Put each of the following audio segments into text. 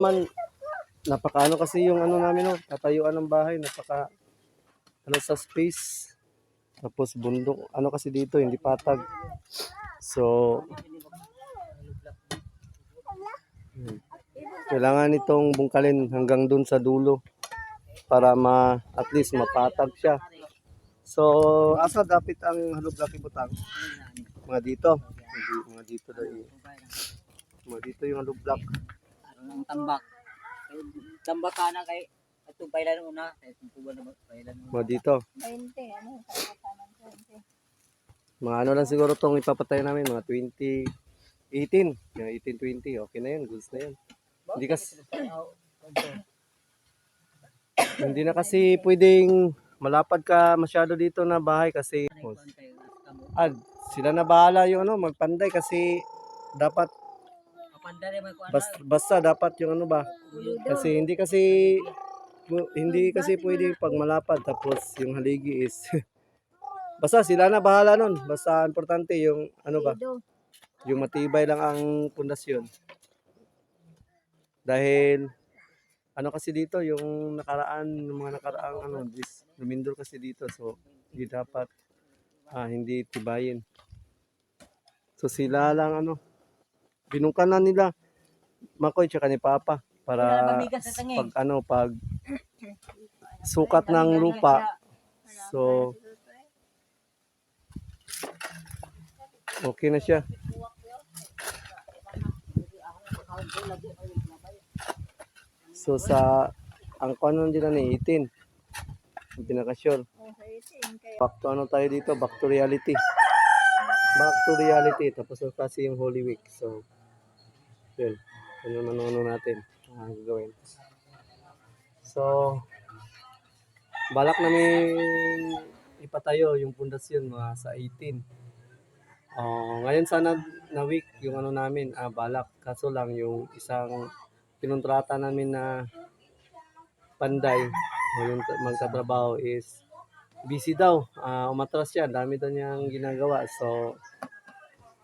Man, napakaano kasi yung ano namin, no, tatayuan ng bahay, napaka ano sa space. Tapos bundok, ano kasi dito, hindi patag. So, kailangan itong bungkalin hanggang dun sa dulo para at least mapatag siya. So, asa dapit ang halog-laki butang? Mga dito. Mga dito daw. Mga dito yung halog-lak. Ang tambak. Tambak ka na kay itong pailan una. Itong tuban na pailan una. Mga dito. 20, ano, katatanang 20. Mga ano lang siguro itong ipapatay namin, mga 2018. Mga 18-20, okay na yun, goods na yun. Hindi na kasi pwedeng malapad ka masyado dito na bahay kasi sila na bahala yung ano, magpanday kasi dapat basta dapat yung ano ba, kasi hindi kasi pwede pag malapad tapos yung haligi is basta sila na bahala nun, basta importante yung ano ba, yung matibay lang ang pundasyon. Dahil ano kasi dito yung mga nakaraang ano, lumindol kasi dito, so hindi dapat hindi tibayin. So sila lang ano, binungkan na nila Makoy tsaka ni Papa para pag sukat ng lupa. So okay na siya. So ang kanon din na ni 18. Ang pinaka-sure. Back to ano tayo dito, back to reality. Back to reality. Tapos kasi yung Holy Week. So yun. Ano natin gagawin. So balak namin ipatayo yung pundasyon mga sa 18. Ngayon sana na week yung ano namin, balak. Kaso lang yung isang kinontrata namin na panday, yung magtatrabaho is busy daw. Umatras siya, dami daw niyang ginagawa. So,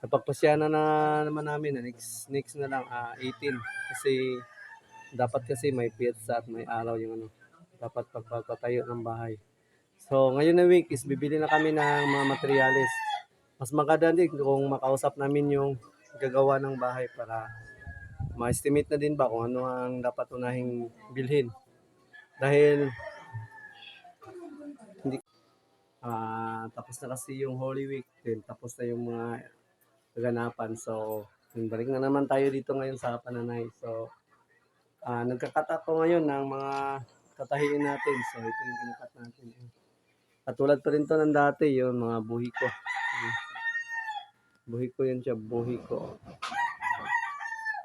napagpasya na naman namin na next na lang, 18. Kasi, dapat kasi may piyetsa at may araw yung ano, dapat pagpapatayo ng bahay. So, ngayon na week is bibili na kami ng mga materyales. Mas maganda din kung makausap namin yung gagawa ng bahay para ma-estimate na din ba kung ano ang dapat unahing bilhin. Dahil hindi tapos na kasi yung Holy Week din, tapos na yung mga kaganapan. So, balik na naman tayo dito ngayon sa Pananay. So, nagkakat ako ngayon ng mga katahiin natin. So, ito yung kinakat natin. Katulad pa rin to ng dati, yung mga buhi ko. Buhi ko yun siya, buhi ko.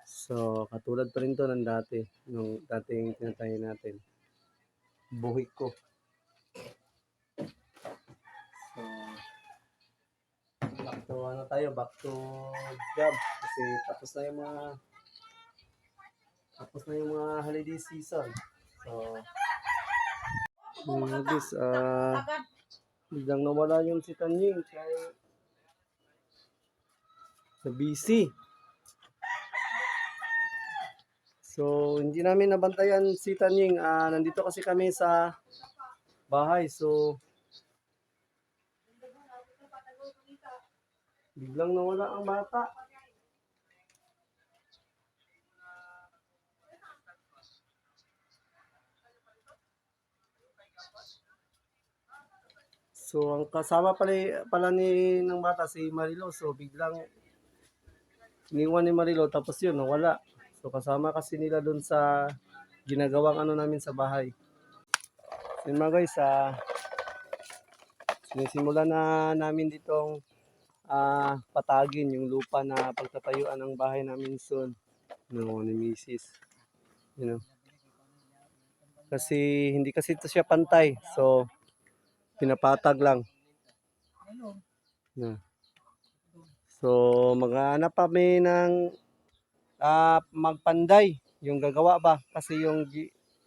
So, katulad pa rin to ng dati, nung dating tinatahi natin. Buhi ko. So, back to job. Kasi tapos na yung mga holiday season. So, biglang nawala yung si Tanying kaya sa busy. So, hindi namin nabantayan si Tanying. Nandito kasi kami sa bahay. So, biglang nawala ang bata. So, ang kasama pala ng bata si Marilo. So, biglang iniwan ni Marilo tapos yun, nawala. So, kasama kasi nila dun sa ginagawang ano namin sa bahay. So, yun mga guys, sinisimulan na namin ditong patagin yung lupa na pagtatayuan ng bahay namin soon. No, ni Mrs. You know. Kasi hindi kasi ito siya pantay. So, pinapatag lang. No. So, maghanap kami ng magpanday. Yung gagawa ba? Kasi yung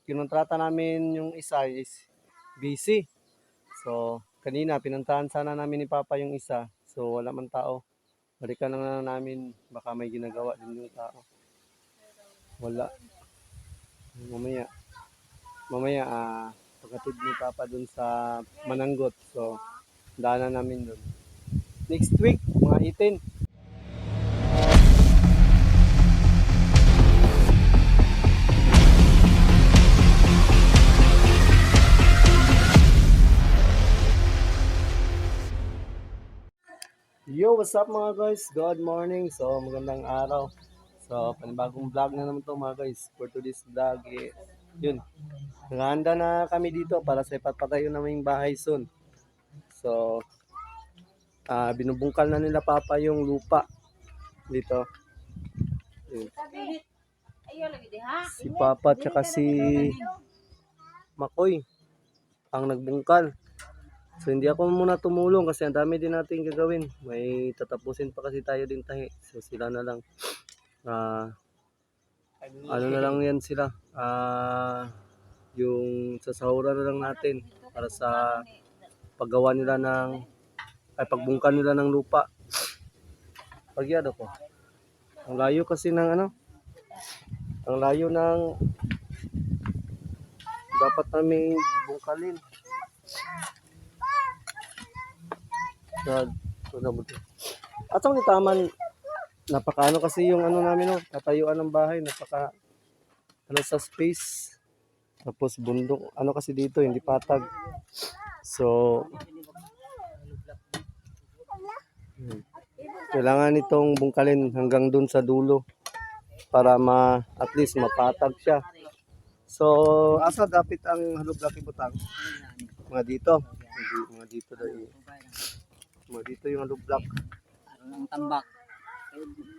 kinontrata namin yung isa is busy. So, kanina pinuntahan sana namin ni Papa yung isa. So, wala man tao. Balikan lang namin, baka may ginagawa din yung tao. Wala. Mamaya, mamaya, pagkatid ni Papa dun sa Mananggot. So, daanan namin dun. Next week, mga 18. Yo, what's up mga guys? Good morning. So, magandang araw. So, panibagong vlog na naman to mga guys. For today's vlog, yun. Naghahanda na kami dito para sa ipapatayo naming bahay soon. So, binubungkal na nila Papa yung lupa dito. Yun. Si Papa tsaka si Makoy ang nagbungkal. So hindi ako muna tumulong kasi ang dami din natin gagawin. May tatapusin pa kasi tayo din tahi. So sila na lang. Ano na lang yan sila. Yung sasahuran na lang natin para sa paggawa nila ng pagbungkal nila ng lupa. Pagyado ko. Ang layo kasi ng ano. Ang layo ng dapat namin bungkalin. At ang taman, napakaano kasi yung ano namin, no, tatayuan ng bahay, napaka ano sa space. Tapos bundok, ano kasi dito, hindi patag. So, kailangan itong bungkalin hanggang dun sa dulo para at least mapatag siya. So, asa dapit ang halog-laki butang? Mga dito. Mga dito daw. Mga dito yung halog-block. Ang tambak.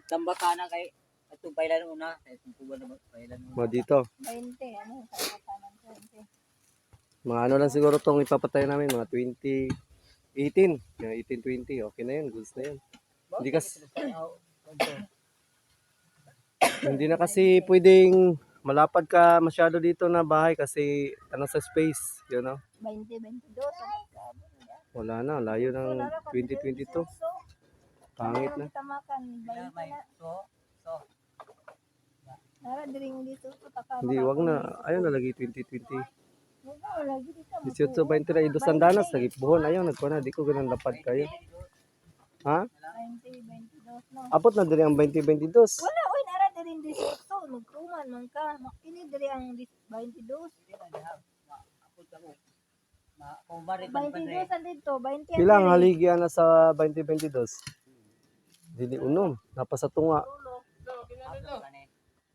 Tambak ka na kay atong pailan una, itong tuban na pailan una. Mga dito. 20, ano, sa ng 20. Mga ano lang siguro itong ipapatay namin, mga 2018. Mga 18-20, okay na yun, goods na yun. Hindi na kasi pwedeng malapad ka masyado dito na bahay kasi ano sa space, you know. 20, 22. Wala na, layo ng 2022. Pangit na. Tamakan, 20 na. So, Nara, diring dito. Hindi, wag na. Ayaw na lagi 2020. Lagi dito. 18, 20 na idos ang danas. Lagi buhon. Ayaw, nagko na. Di ko ganun lapad kayo. Ha? 20, 22, no? Apot na diri ang 2022. Wala, oy, nara, diring dito. Nagkuman man ka. Makini, diri ang 22. kung barit man 22 sa dito, 20 Pilang haligian na sa 2022. Dili unom. Napasa tunga.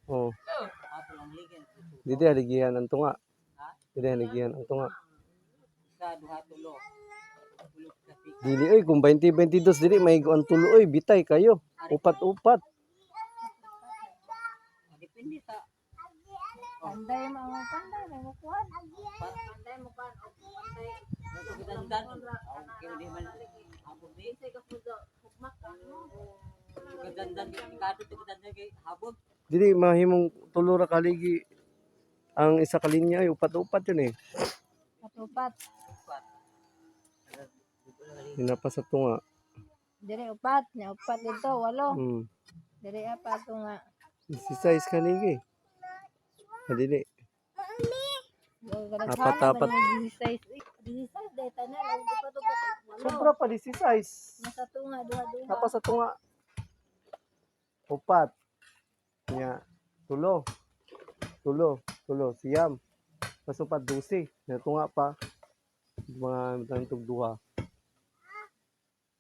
Oh. Dili haligian ang tunga. Dili haligian ang tunga. Dili oy kung 2022 dili may ang tulo oy bitay kayo. Upat-upat. Depende sa Panday mo ang panday, may mukuhan. panday mo kan o panday nagdandan okay di man habog di say ka pudo hugmak kadandan kadto to kadandan kay habog Dili mahimong tulo ra kaligi ang isa ka linya ay upat-upat yun eh. Patupat. Hinapa sa tunga. Dire upat, nya upat dito, walo. Hmm. Dire apat nga. Si size kaligi. Dili. Apat-apat. 16 data na lang upat-upat. Sobra pa di si size. Nasa tunga duha-duha. Napa sa tunga. Upat. Nya tulo. Tulo siyam. Pasupat 12. Nya tunga pa. Mga tantog duha.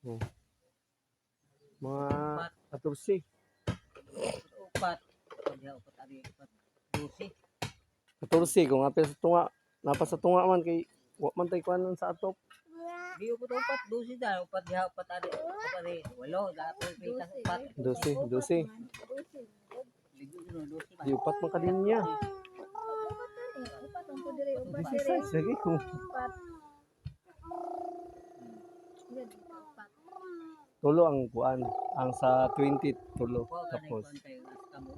Oh. Mga 14. upat diha upat ari upat 12 14 kung apil sa tunga. Napa sa tunga man kay wa man tay kuanon sa atop. di upat 12 da upat diha upat ari walo dapat kita upat 12. ligo no 12 Di upat man kalinya. Upat ang po dire, upat Si dire. size lagi kung Upat. Dire, upat. tulo ang kuan. Ang sa 20 tulo. ko ka Tapos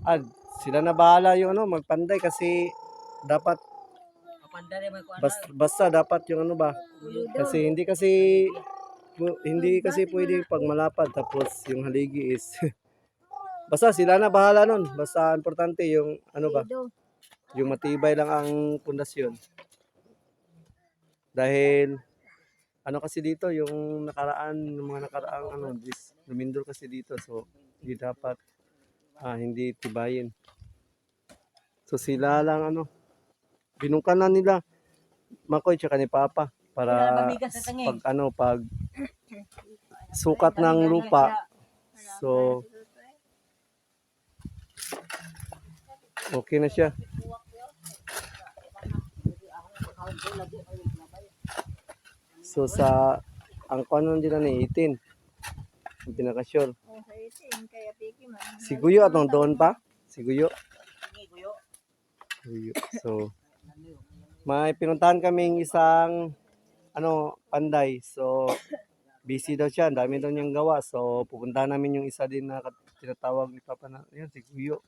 na sila na bahala yung ano magpanday kasi dapat kapandare man ko basta dapat yung ano ba kasi hindi kasi pwede pag malapad tapos yung haligi is basta sila na bahala nun basta importante yung ano ba Lido. Yung matibay lang ang pundasyon. Dahil ano kasi dito yung mga nakaraang lumindol kasi dito, so hindi dapat hindi tibayin. So sila lang binukan na nila Makoy tsaka ni Papa para Pamigas sa tanging. pag sukat ng lupa. So okay na siya. So ang kanon din na ni 18. Ang pinaka-sure. Oh, sa 18 kaya piki man. Si Guyo atong doon pa. Si Guyo. Kuyo. Guyo. So may pinuntahan kaming isang panday. So busy daw siya, ang dami daw niyang gawa. So pupuntahan namin yung isa din na tinatawag ni Papa na, yun, si Guyo.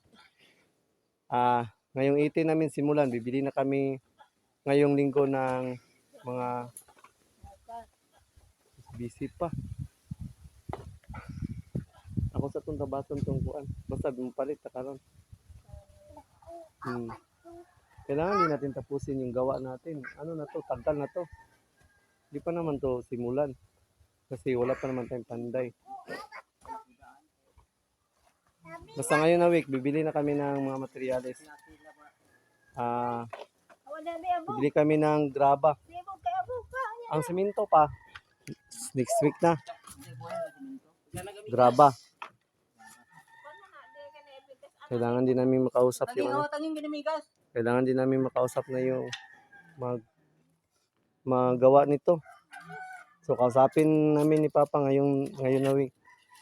Ngayong 18 namin simulan, bibili na kami ngayong linggo ng mga busy pa. Ako sa itong tabaton itong kuan. Basta bumpalit na karon. Kailangan din natin tapusin yung gawa natin. Ano na to, tagal na to. Di pa naman to simulan. Kasi wala pa naman tayong panday. Basta ngayon na week, bibili na kami ng mga materyales. Wala di abo. Bibili kami ng graba. Di abo kay abo ka. Ang semento pa, next week na. Graba. Kailangan din namin makausap Tanging yung tanging ginamigas. kailangan din namin makausap na yung magawa nito. So kausapin namin ni Papa ngayon na week.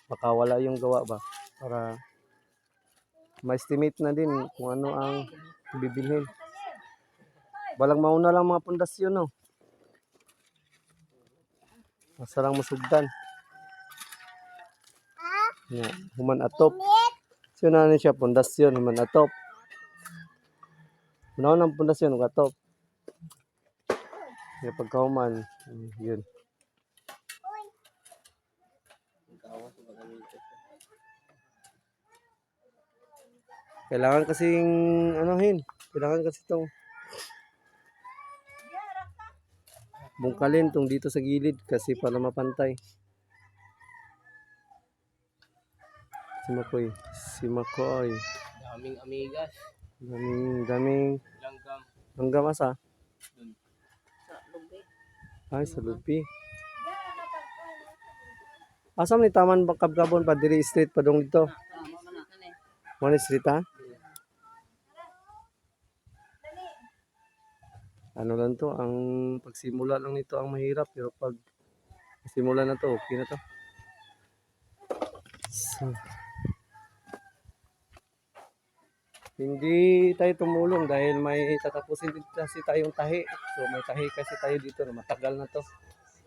Baka wala yung gawa ba para ma-estimate na din kung ano ang bibilhin. Walang mauna lang mga pundasyon, no. Masarang masugdan. Yeah, human atop. So na siya pundasyon, human atop. Unaw ng pundasyon ug atop. Yung pagkahuman, yun. Kailangan kasing kailangan kasi itong bungkalin tong dito sa gilid kasi para mapantay. Si Makoy. Daming amigas. Daming langgam asa? Sa lubi. Ay, sa lupi. Asam ni taman Kabkabon pa diri street pa dong dito. Mo street ha? Ano lang to, ang pagsimula lang nito ang mahirap pero pag simula na to, okay na to. So, hindi tayo tumulong dahil may tatapusin din kasi tayong tahi. So may tahi kasi tayo dito na matagal na to.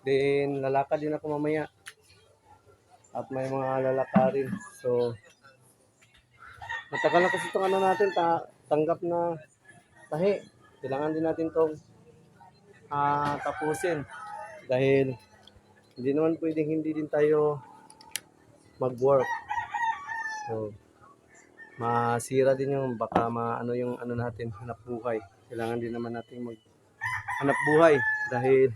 Then lalakad din ako mamaya. At may mga lalakarin. So matagal na kasi itong natin tanggap na tahi. Kailangan din natin itong tapusin. Dahil hindi naman pwedeng hindi din tayo mag-work. So masira din yung baka yung natin hanap buhay. Kailangan din naman natin hanap buhay dahil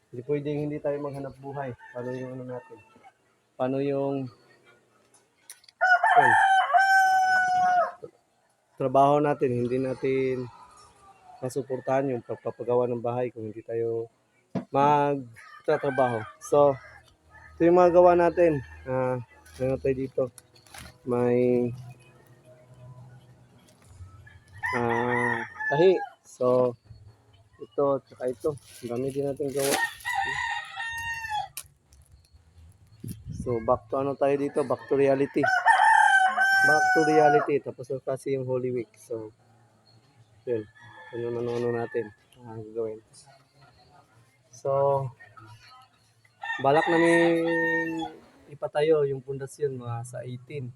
hindi pwedeng hindi tayo maghanap buhay. Paano yung natin? Paano yung trabaho natin? Hindi natin masuportahan yung pagpapagawa ng bahay kung hindi tayo magtatrabaho. So, ito yung mga gawa natin. Ano tayo dito? May tahi. So, ito, tsaka ito. Dami din natin gawa. So, back to tayo dito? Back to reality. Back to reality. Tapos kasi yung Holy Week. So, yun. Ano natin gagawin. So, balak namin ipatayo yung pundasyon mga sa 18.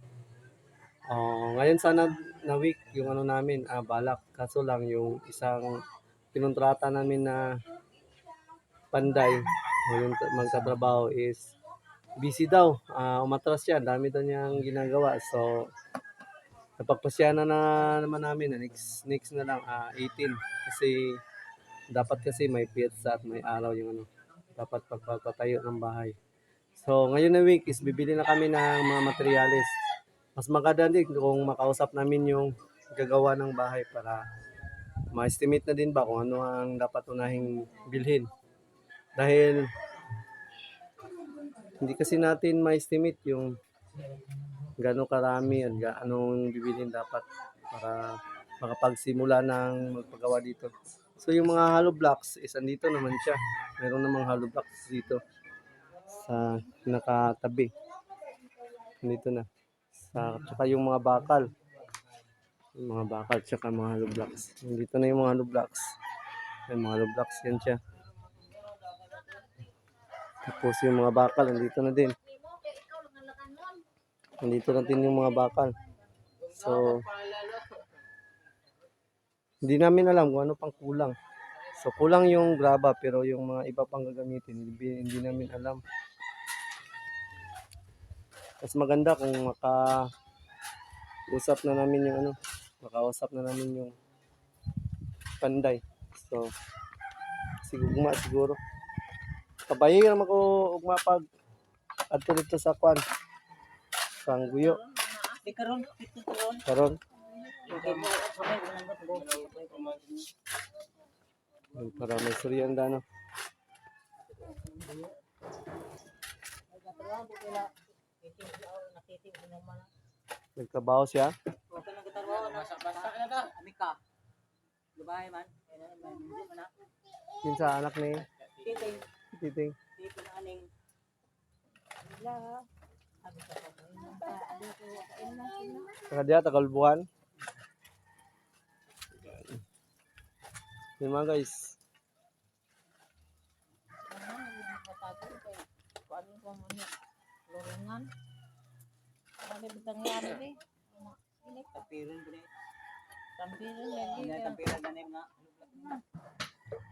Ngayon sana na week yung namin, balak. Kaso lang yung isang kinontrata namin na panday, yung magtatrabaho is busy daw. Umatras siya, dami daw niyang ginagawa. So, napagpasyahan na naman namin na next na lang 18 kasi dapat kasi may piyetsa at may araw yung ano dapat pagpapatayo ng bahay. So ngayon na week is bibili na kami ng mga materyales. Mas maganda din kung makausap namin yung gagawa ng bahay para ma-estimate na din ba kung ano ang dapat unahing bilhin. Dahil hindi kasi natin ma-estimate yung gano'ng karami at anong bibilhin dapat para makapagsimula ng magpagawa dito. So yung mga hollow blocks is andito naman siya. Meron namang hollow blocks dito sa nakatabi. Dito na. Tsaka yung mga bakal. Yung mga bakal tsaka mga hollow blocks. Dito na yung mga hollow blocks. Yung mga hollow blocks yan siya. Tapos yung mga bakal, nandito na din. Nandito na din yung mga bakal. So, hindi namin alam kung ano pang kulang. So, kulang yung graba pero yung mga iba pang gagamitin, hindi namin alam. Mas maganda kung makausap na namin yung makausap na namin yung panday. So, siguro. Kabayo yung ako ugma pag adto dito sa kwan. Sang guyo. Di karon, dito karon. Karon. Okay mo, kamay ko nang Para may suryan da no. Nagtrabaho siya. Okay nang katarwa na basa na ta. Amika. Dubai man. Kinsa anak ni Titing. Titing. Dito na aning Saka diya tagalbuhan. Yun mga guys. tampiran ko ni. Tampiran na nga.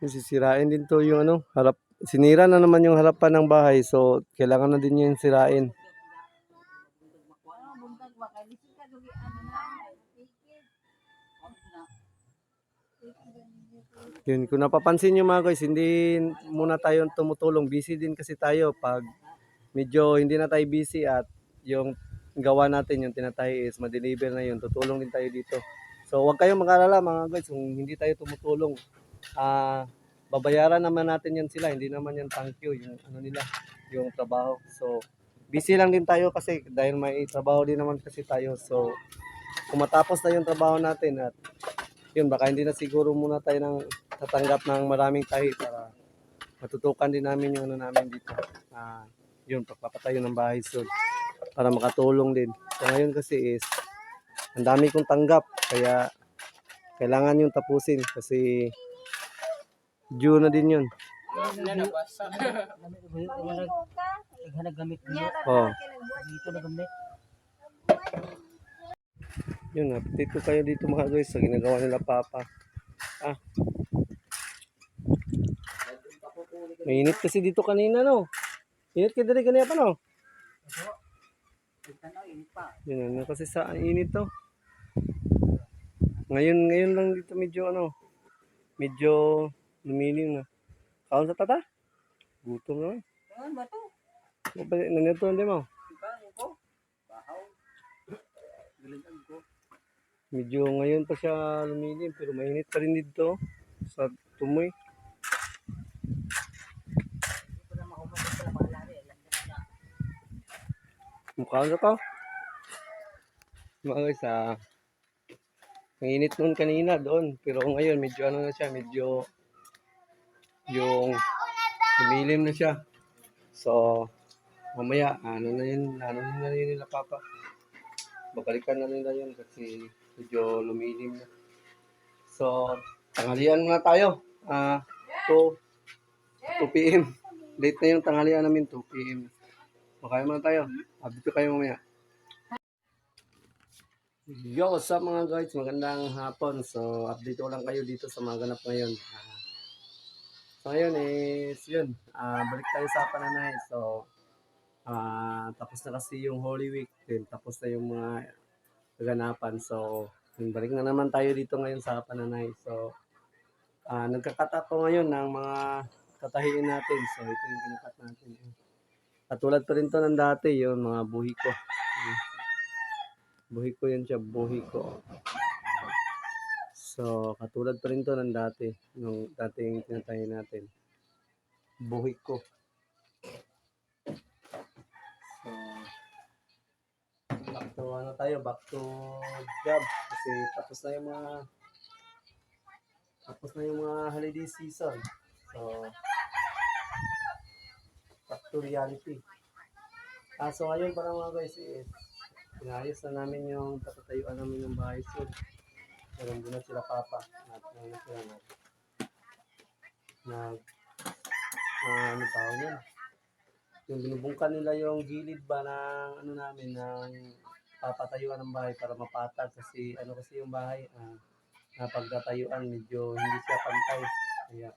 Yung sisirain din to yung harap. Sinira na naman yung harapan ng bahay. So, kailangan na din yung sirain. Yun, kung napapansin nyo mga guys, hindi muna tayo tumutulong. Busy din kasi tayo pag medyo hindi na tayo busy at yung gawa natin, yung tinatay is ma-deliver na yun. Tutulong din tayo dito. So, huwag kayong mag-alala mga guys kung hindi tayo tumutulong. Babayaran naman natin yan sila. Hindi naman yan thank you, yung nila, yung trabaho. So, busy lang din tayo kasi dahil may trabaho din naman kasi tayo. So, kung matapos na yung trabaho natin at yun, baka hindi na siguro muna tayo nang tatanggap ng maraming tahi para matutukan din namin yung namin dito. Yun, pagpapatayo ng bahay soon para makatulong din. So ngayon kasi is ang dami kong tanggap kaya kailangan yung tapusin kasi due na din yun. Naghanap-gamit Oh. dito na gamit. Yun, update ko kayo dito mga guys sa ginagawa nila Papa. Mainit kasi dito kanina no. Init ka dali kanina pa no. Yun, kasi sa init to. Ngayon lang dito medyo medyo lumilim na. Kaon sa tata? Gutom na. Ano ba to? Nanito hindi mo. Medyo ngayon pa siya lumilim pero mainit pa rin dito sa tumoy. Mukha na to. Mga guys, ang init noon kanina doon pero ngayon medyo na siya, medyo yung lumilim na siya. So, mamaya, na yun nila Papa. Babalikan na nila yun kasi medyo lumilim na. So, tanghalian muna tayo. 2 p.m. Late na yung tanghalian namin, 2 p.m. Makain muna tayo. Update ko kayo mamaya. Yo, what's up mga guys? Magandang hapon. So, update ko lang kayo dito sa mga ganap ngayon. So, ngayon is, yun. Balik tayo sa pananahe. So, tapos na kasi yung Holy Week. Then, tapos na yung mga kaganapan. So, balik na naman tayo dito ngayon sa Pananay. So, nagkakat ako ngayon ng mga katahiin natin. So, ito yung kinakat natin. Katulad pa rin to ng dati, yung mga buhi ko. Buhi ko yun siya, buhi ko. So, katulad pa rin to ng dati, nung dating tinatahi natin. Buhi ko. So, back to job. Kasi tapos na yung mga holiday season. So, back to reality. So ngayon para mga guys, inayos na namin yung patatayuan namin ng bahay soon. Pero doon na sila papa. At na sila ano tawag yun? Yung binubungkan nila yung gilid ba ng namin, ng papatayuan ng bahay para mapatag. Kasi yung bahay, na pagtatayuan medyo hindi siya pantay. Kaya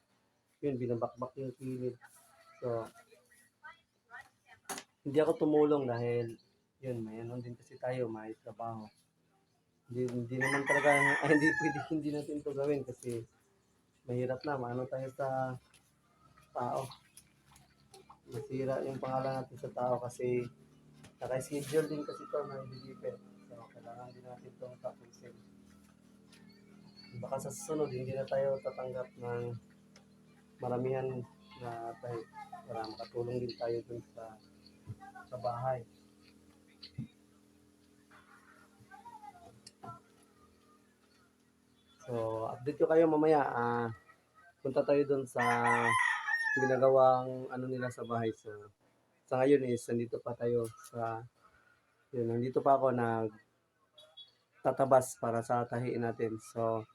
yun, binabakbak yung gilid. So, hindi ako tumulong dahil yun, may din kasi tayo, may trabaho. Hindi naman talaga, hindi pwede hindi natin ito gawin kasi mahirap na, maano tayo sa tao. Masira yung pangalan natin sa tao kasi naka-schedule din kasi ito ng deliver. So, kailangan din natin itong tapusin. Baka sa susunod, hindi na tayo tatanggap ng maramihan na tayo para makatulong din tayo dun sa bahay. So, update ko kayo mamaya. Punta tayo dun sa ginagawang nila sa bahay. So, sa ngayon nandito pa tayo nandito pa ako tatabas para sa tahiin natin. So,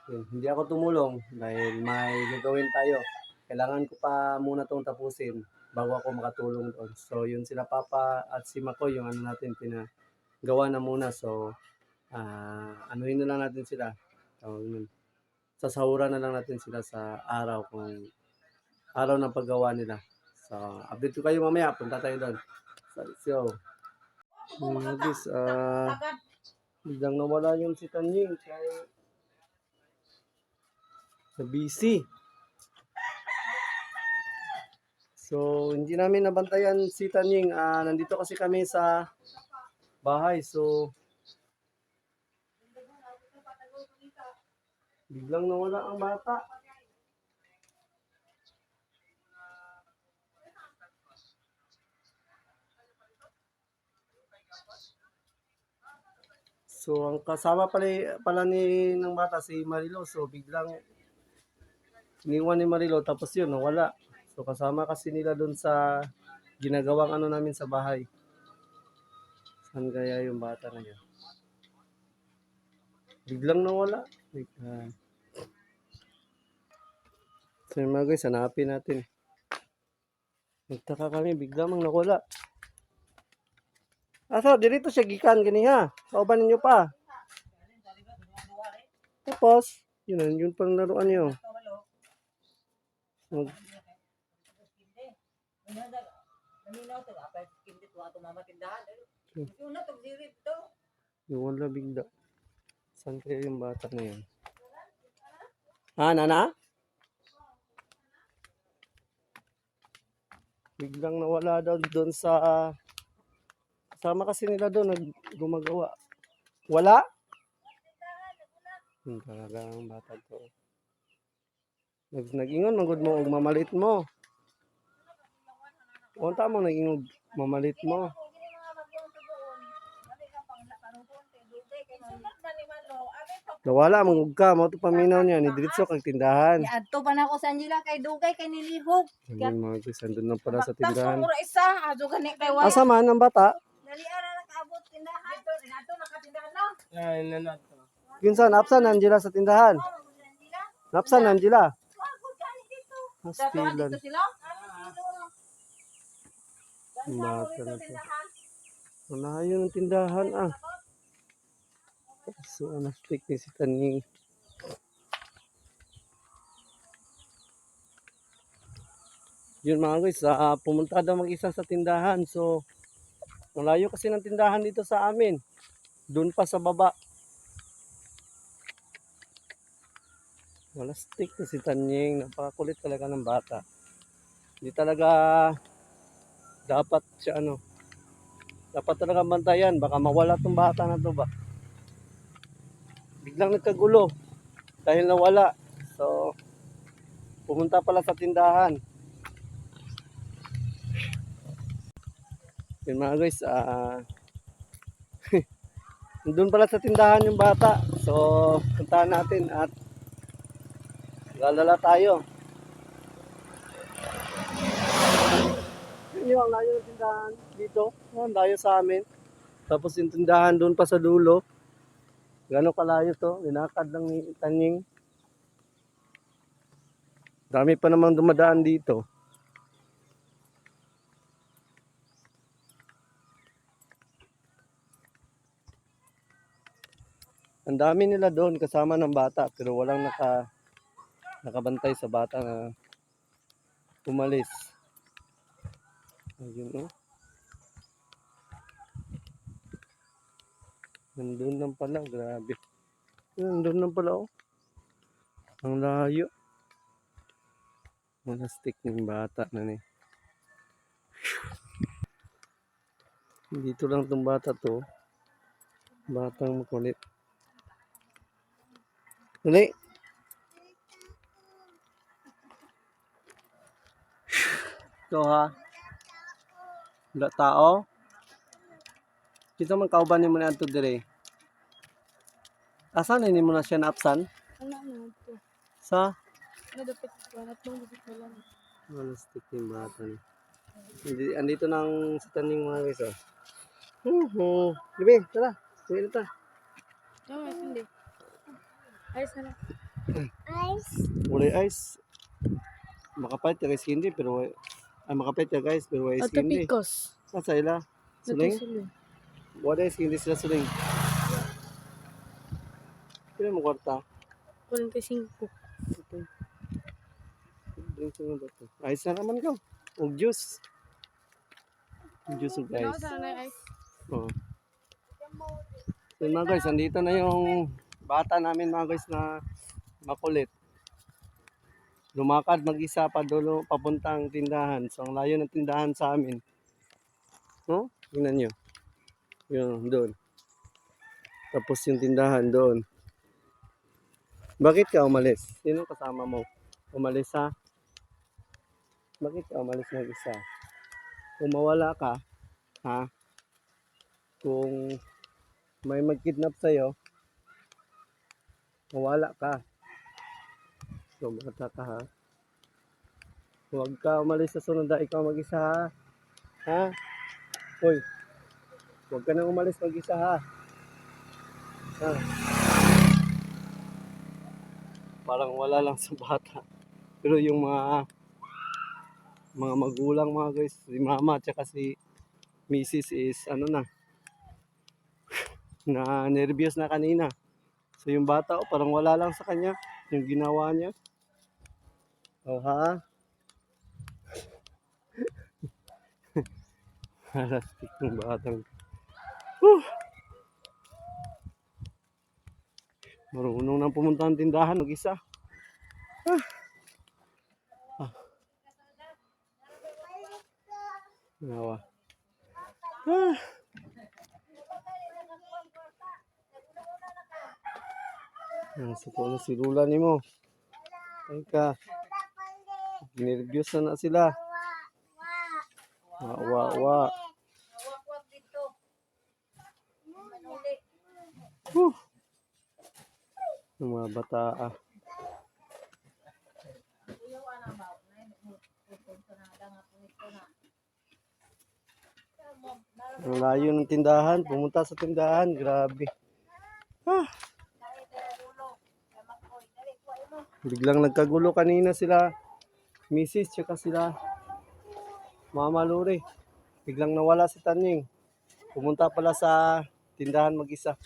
hindi ako tumulong dahil may gagawin tayo. Kailangan ko pa muna itong tapusin bago ako makatulong doon. So, yun sila Papa at si Mako, yung natin pinagawa na muna. So, anuhin na lang natin sila. Sasahuran na lang natin sila sa araw kung araw ng paggawa nila. So, update ko kayo mamaya. Punta tayo doon. So, biglang nawala yung si Tanying sa busy. So, hindi namin nabantayan si Tanying. Nandito kasi kami sa bahay. So, biglang nawala ang bata. So, ang kasama pala ng bata si Marilo. So, biglang iniwan ni Marilo tapos yun, nawala. So, kasama kasi nila doon sa ginagawang namin sa bahay. Saan kaya yung bata na yan? Biglang nawala. So, yung mga guys, hanapin natin. Nagtaka kami, biglang nawala. Dirito siya gikan ganiha. Kauban ninyo pa. Tapos, yun pang laruan nyo. Wala bigla. Saan kaya yung bata na yun? Nana? Biglang nawala daw doon sa kasama kasi nila doon gumagawa. Wala? Talaga ang bata to. Nag-ingon, magod mo, mamalit mo. Unta mo nag-ingon, mamalit mo. Nawala, magug ka, mo ito paminaw niya, ni Diritso kag tindahan. Adto pa na ako sa Angela kay dugay kay nilihog. Ayun mga guys, andun na pala sa tindahan. Tasong isa, ado gani kay wala. Asa man ang bata? Dali ara nakaabot tindahan. Adto nakatindahan no. Ay, nanat. Kinsan, napsan Angela sa tindahan? Napsan Angela? Hastilan. Dito sila. Bata na to. Unahayon ang tindahan So, anastik ni si Tanying. Yun mga guys, pumunta daw mag-isa sa tindahan. So, malayo kasi ng tindahan dito sa amin. Doon pa sa baba. Wala stick na si Tanying. Napakakulit talaga ng bata. Hindi talaga dapat siya ano. Dapat talaga bantayan. Baka mawala tong bata na to ba. Biglang nagkagulo. Dahil nawala. So, pumunta pala sa tindahan. Yun mga guys, doon pala sa tindahan yung bata. So, puntahan natin at lalala tayo. Yun yung layo ng tindahan dito. Ang layo sa amin. Tapos yung tindahan doon pa sa dulo. Gano'ng kalayo to? Linakad lang ni Tanying. Dami pa namang dumadaan dito. Ang dami nila doon kasama ng bata pero walang nakabantay sa bata na umalis. Ayun oh. Nandun lang pala, grabe. Nandun lang pala oh. Ang layo. Manastik ng bata na ni. Dito lang tong bata to. Batang makulit. Dali. Ito ha. Wala tao. Dito man kauban ni mo na ato dire. Asan ni mo na siya naapsan? Ano na ito? Sa Nadapit ko. Natong dapit ko lang. manastik ng bata ni. Andito na ang sa taning mga guys oh. Gabi, tara. Uwi na ta. No, hindi. Ayos na lang. Wala ice. Makapait ya guys hindi pero makapait ya guys pero ice Ato hindi. pikos. Sa ila. Suling? Wala ice hindi sila suling. Kaya mo kwarta. 45. Okay. Drink mo ba ito? Ice na naman ka. O juice. Juice of ice. na ice. Oo. So mga guys, andito na yung bata namin mga guys na makulit. Lumakad mag-isa pa dulo papuntang tindahan. So ang layo ng tindahan sa amin. No? Tingnan nyo. Yun, doon. Tapos yung tindahan doon. Bakit ka umalis? Sino kasama mo? Umalis ha? Bakit ka umalis mag-isa? Kung mawala ka, ha? Kung may mag-kidnap sa'yo, mawala ka. So, bata ka ha? Huwag ka umalis sa sunod na ikaw mag-isa ha? Ha? Hoy, huwag ka nang umalis mag-isa ha? Ha? Parang wala lang sa bata. Pero yung mga magulang mga guys, si mama at saka si Mrs. is ano na nervyos na kanina. So yung bata parang wala lang sa kanya yung ginawa niya. Oh ha? Halastik ng batang. Marunong nang pumunta ng tindahan mag-isa. Nawa. Suko na si Lula ni mo. Ay ka. Nervyos na sila. Wa. Wakwak dito. Manuli. Yung mga bata Ang layo ng tindahan. Pumunta sa tindahan. Grabe. Biglang nagkagulo kanina sila. Mrs. tsaka sila. Mama Luri. Biglang nawala si Tanying. Pumunta pala sa tindahan mag-isa.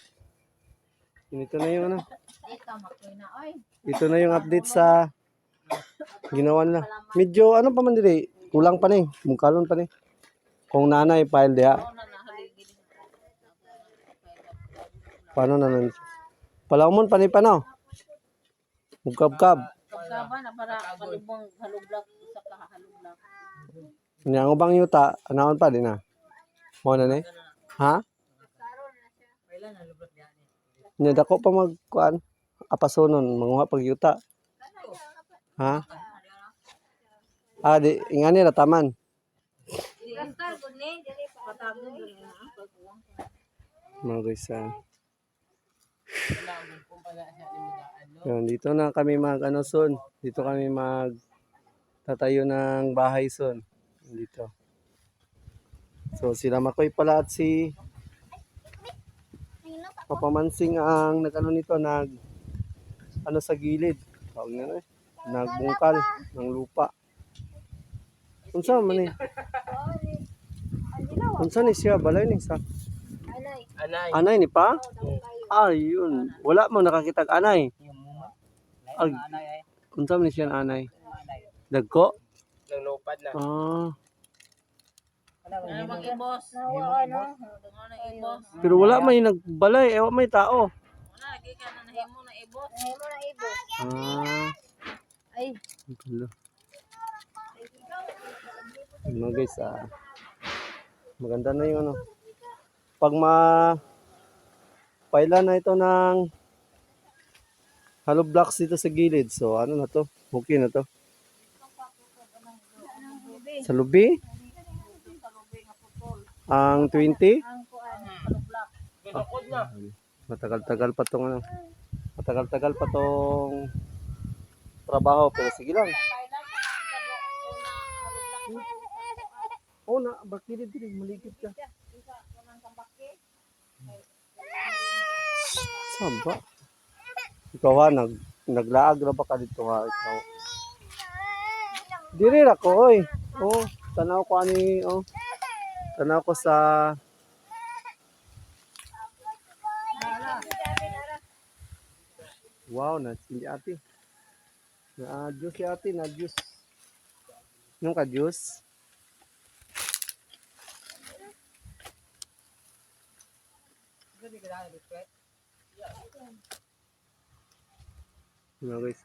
Ito na yung ano. Dito, makoy na. Oy. Ito na yung update sa ginawa nila. Medyo ano pa man dili. Kulang pa ni. Mungkalon pa ni. Kung nanay file diha. Ako na nahaligid. Paano na nun? Palawmon, panay-panaw. Mugkab-kab. Kapkaba na para kalubong halublak sa kahalublak. Ang ubang yuta, anaon pa din na. Mo na ni? Ha? Kailan halublak diyan? Nya dako pa magkuan. Apasonon, manguha pag yuta. Ha? Ah, di ingani ra taman. Kastar ko ni, dili pa. Patagon dun na pagkuwang. Mga guys, yun, dito na kami mag ano son. Dito kami mag tatayo ng bahay son. Dito. So sila Makoy pala at si Papamansing ang nag-ano nito, nag ano sa gilid. Tawag na eh. Nagbungkal ng lupa. Unsa man ni? Unsa ni siya balay ni sa Anay. anay ni pa? Ayun. Wala mo nakakitag anay. Ag, Anay ay. unsa man ni siya anay? Dagko? Nang lupad na. Ah. Ano mag-ibos? Nawa ano? Dungo na ibos. Pero wala may nagbalay, ewa may tao. Wala lagi ka na nahimo na ibos. Ay mo na ibo. Ah. Ay. Hello. Mga guys, maganda na yung ano. Pag paila na ito ng hollow blocks dito sa gilid. So ano na to? Okay na to. Sa lubi? Ang 20? Ang kuan. Matagal-tagal pa tong ano. Matagal-tagal pa tong trabaho. Pero sige lang. Oh, na, bakit din maligid ka? Saba. Ikaw ha, naglaag na ba ka dito ha? Ikaw. Diri ra ko, oy. Oh, tanaw ko ani, oh. Tanaw ko sa wow, na si ate. Na juice si ate, na juice. Nung ka juice? Mga guys,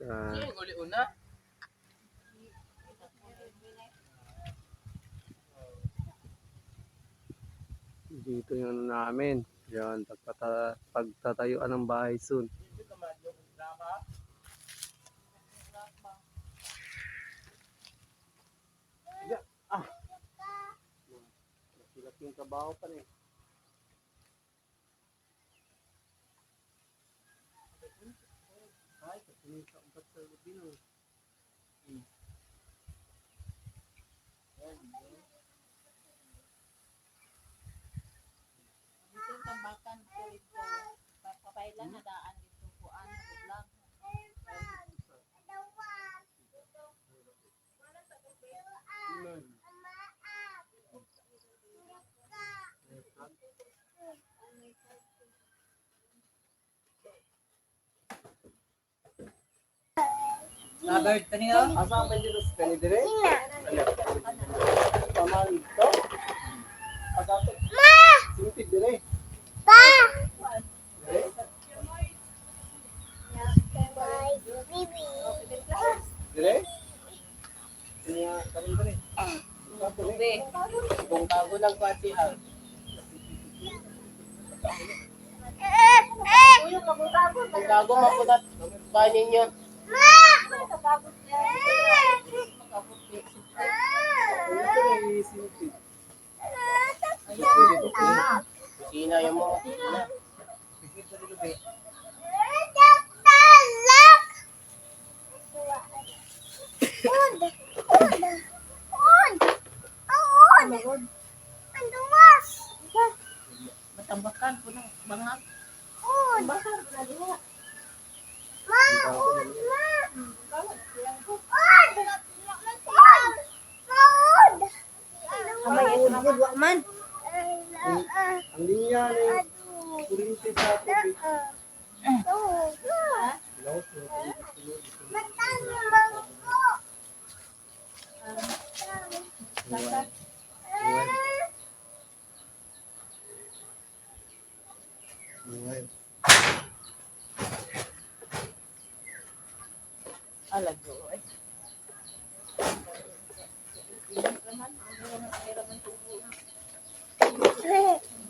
dito yung ano namin. Yan, pagtatayuan ng bahay soon. Ah! Masilat yung trabaho pa rin. Ay, kasi sa umpat sa lubino. Dito tambakan ko dito. Papailan na daan dito kuan halublak. Robert, tani oh. Asa ang pwede sa kanidire? Paman ito? Pagato. Ma! Sintig dire. Pa! Dire? Dire? Niya, karon dire. Ube. Kung tago lang pati ha. Kung Tago mapunat. Bahay ninyo. Sina yung mo. Matambakan ko ng bangag. Amay udod wa man. Ang linya ni kurinti sa tubig. Alago. Ay,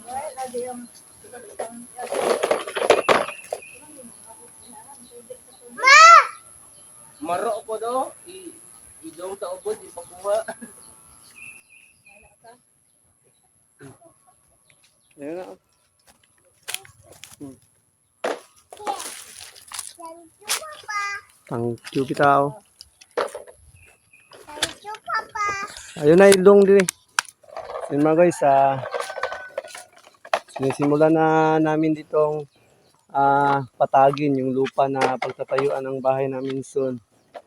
Wala di yung Maro po do, idong sa ubod, di pakuha. Ayun na. Thank you, bitaw. Ayun na, ilong din eh. Yun mga guys, sinisimulan na namin ditong patagin yung lupa na pagtatayuan ng bahay namin soon.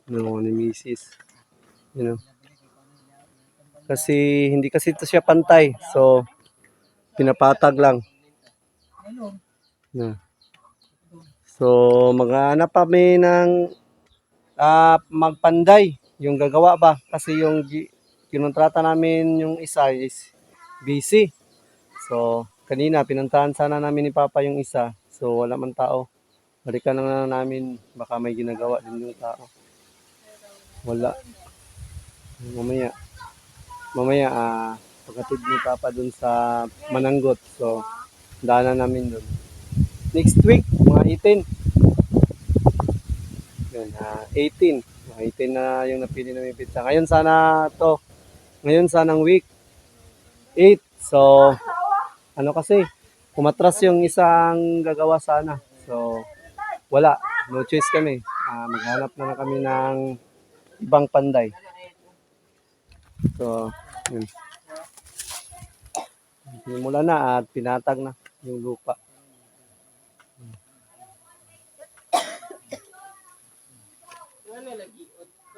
No, ni Mrs. You know. Kasi hindi kasi ito siya pantay. So, pinapatag lang. No. So, maghanap kami ng magpanday. Yung gagawa ba? Kasi yung kinontrata namin yung isa is busy. So, kanina pinuntahan sana namin ni Papa yung isa. So, wala man tao. Balikan na lang namin. Baka may ginagawa din yung tao. Wala. Mamaya, pagkatid ni Papa dun sa Mananggot. So, daanan namin dun. Next week, mga 18. Yun, 18. Mga 18 na yung napili namin pizza. Ngayon sanang week 8. So, ano kasi, umatras yung isang gagawa sana. So, wala. No choice kami. Maghanap na kami ng ibang panday. So, yun. Simula na at pinatag na yung lupa.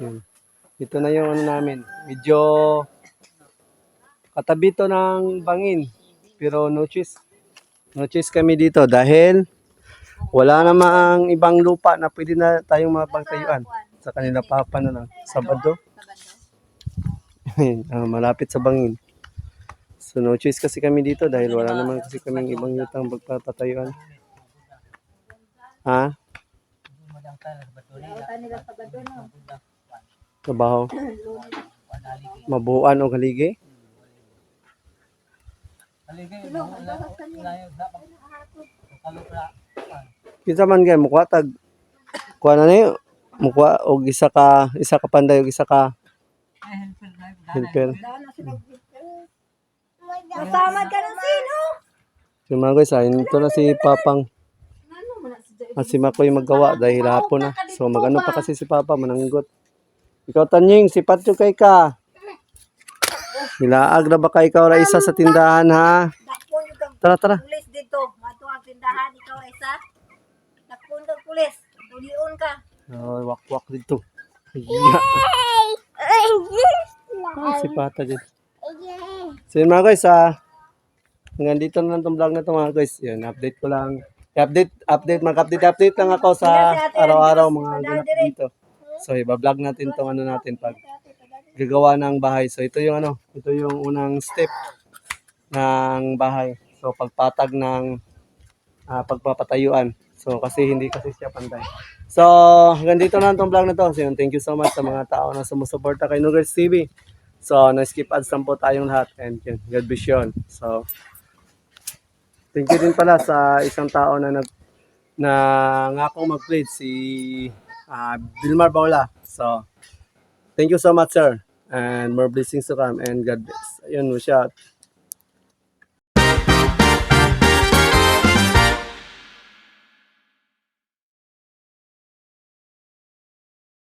Yun. Ito na yung ano namin. Medyo katabi to ng bangin. Pero no choice. No choice kami dito dahil wala namang ibang lupa na pwede na tayong mapagtayuan. Sa kanila Papa na lang. Sabado. Malapit sa bangin. So no choice kasi kami dito dahil wala naman kasi kaming ibang yutang pagpatatayuan. Ha? nila Sabado no. Trabaho. Mabuan o haligi? Kinsa man kay mukha tag kuha na niyo. Mukha og isa ka panday og isa ka helper. Daan na sila. Kasama ka ng sino? So mga guys, ito na si Papang Ano mo na si Jay? at si Makoy maggawa dahil hapon na. So magano pa kasi si Papa mananggot. Ikaw Tanying, sipat yung kay ka. Nilaag na ba ka ikaw ra isa sa tindahan ha? Dakpon yung kang Tara. pulis dito. Mato ang tindahan ikaw Reza. Dakpon kang pulis. Tulion ka. Oh, wak dito. Yeah. Si Pata dito. So yun mga guys, hanggang dito na lang itong vlog na ito mga guys. Yan, update ko lang. Mag-update lang ako sa araw-araw mga ganap dito. So iba-vlog natin itong ano natin pag gagawa ng bahay. So ito yung unang step ng bahay. So pagpatag ng pagpapatayuan. So kasi hindi kasi siya pantay. So hanggang dito na itong vlog na to. So thank you so much sa mga tao na sumusuporta kay Nugers TV. So na-skip ads lang po tayong lahat. And yun, God bless you all. So thank you din pala sa isang tao na ngakong mag-pledge si Vilmar Baula. So thank you so much sir. And more blessings to come and God bless. Ayun mo siya.